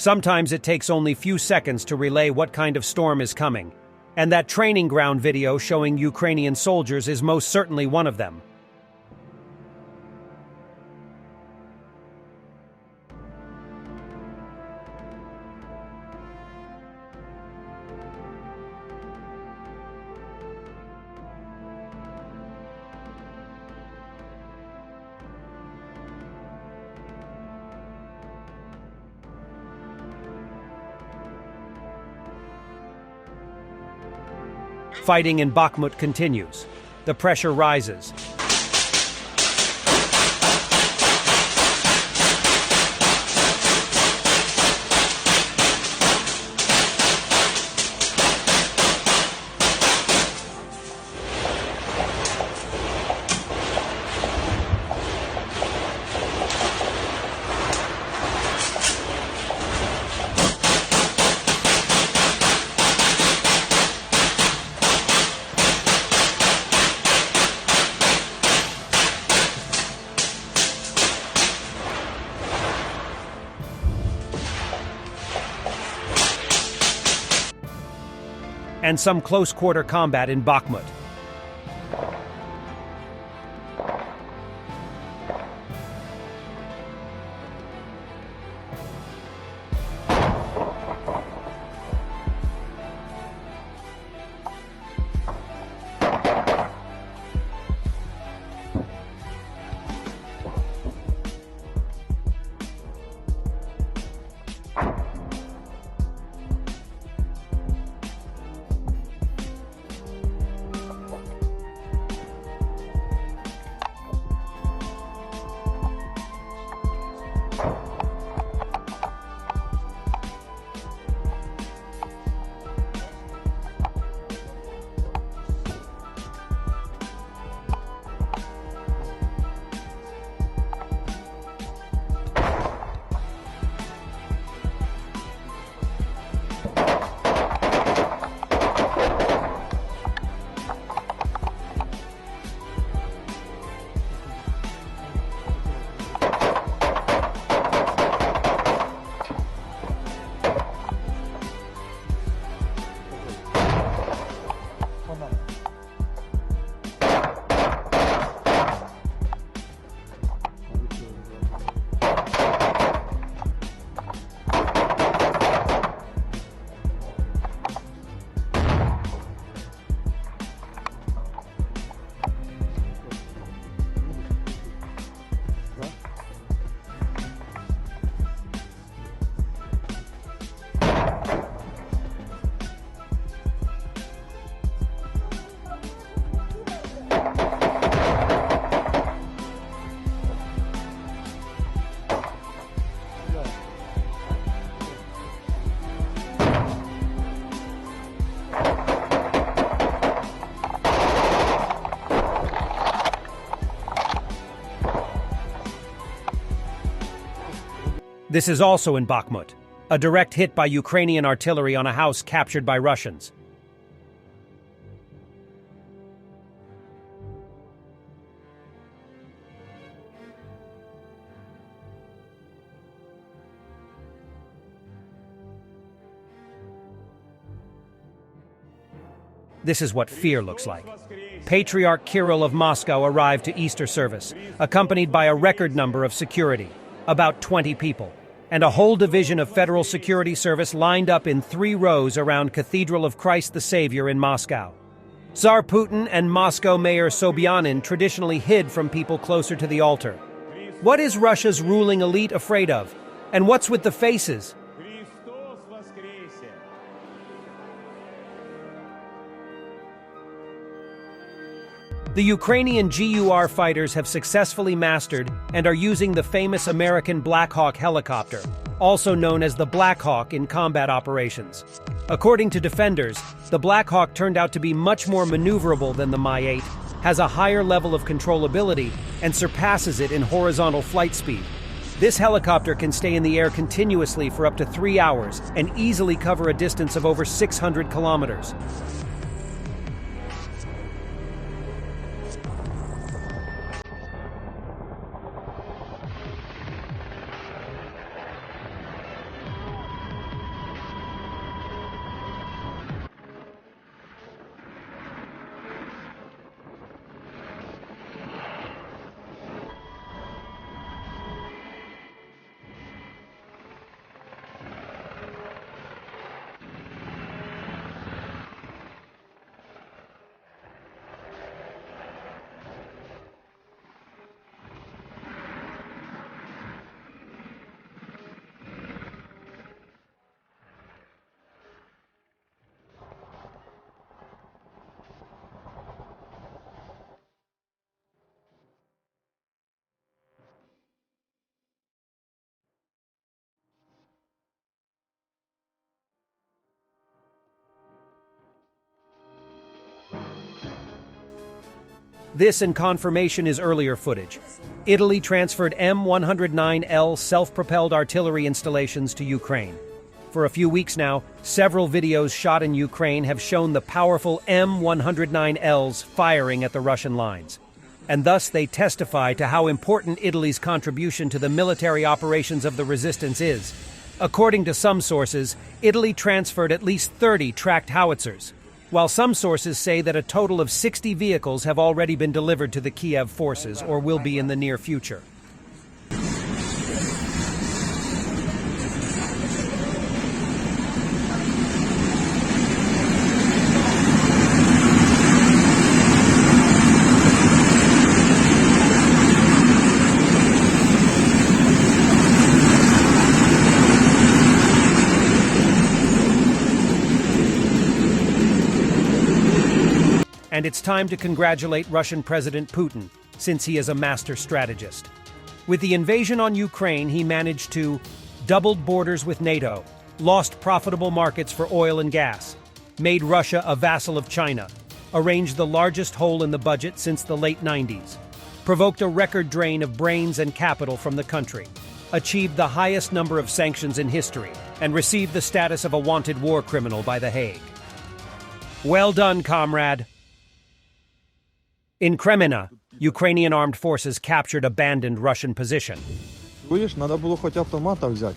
Sometimes it takes only few seconds to relay what kind of storm is coming, and that training ground video showing Ukrainian soldiers is most certainly one of them. Fighting in Bakhmut continues. The pressure rises. And some close-quarter combat in Bakhmut. This is also in Bakhmut, a direct hit by Ukrainian artillery on a house captured by Russians. This is what fear looks like. Patriarch Kirill of Moscow arrived to Easter service, accompanied by a record number of security, about 20 people, and a whole division of Federal Security Service lined up in 3 rows around Cathedral of Christ the Savior in Moscow. Tsar Putin and Moscow Mayor Sobyanin traditionally hid from people closer to the altar. What is Russia's ruling elite afraid of? And what's with the faces? The Ukrainian GUR fighters have successfully mastered and are using the famous American Black Hawk helicopter, also known as the Black Hawk in combat operations. According to defenders, the Black Hawk turned out to be much more maneuverable than the Mi-8, has a higher level of controllability, and surpasses it in horizontal flight speed. This helicopter can stay in the air continuously for up to 3 hours and easily cover a distance of over 600 kilometers. This, in confirmation, is earlier footage. Italy transferred M109L self-propelled artillery installations to Ukraine. For a few weeks now, several videos shot in Ukraine have shown the powerful M109Ls firing at the Russian lines. And thus they testify to how important Italy's contribution to the military operations of the resistance is. According to some sources, Italy transferred at least 30 tracked howitzers, while some sources say that a total of 60 vehicles have already been delivered to the Kiev forces or will be in the near future. And it's time to congratulate Russian President Putin, since he is a master strategist. With the invasion on Ukraine, he managed to doubled borders with NATO, lost profitable markets for oil and gas, made Russia a vassal of China, arranged the largest hole in the budget since the late 90s, provoked a record drain of brains and capital from the country, achieved the highest number of sanctions in history, and received the status of a wanted war criminal by The Hague. Well done, comrade. In Kreminna, Ukrainian armed forces captured abandoned Russian position. Чуєш, надо було хоч автомата взяти.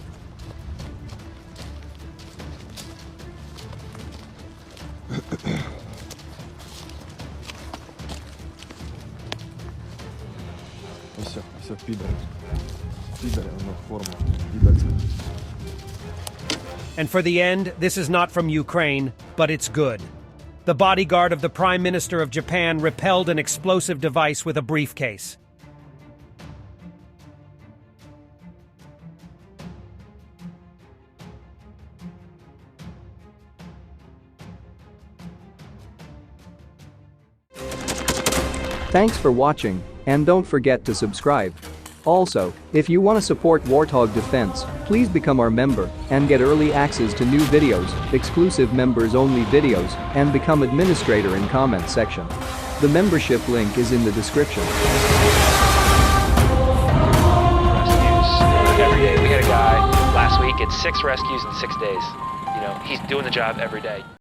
Все, підери. Підери, воно форма. Підерська. And for the end, this is not from Ukraine, but it's good. The bodyguard of the Prime Minister of Japan repelled an explosive device with a briefcase. Thanks for watching, and don't forget to subscribe. Also, if you want to support Warthog Defense, please become our member and get early access to new videos, exclusive members-only videos, and become administrator in comment section. The membership link is in the description. Rescues every day. We had a guy last week, it's 6 rescues in 6 days. You know, he's doing the job every day.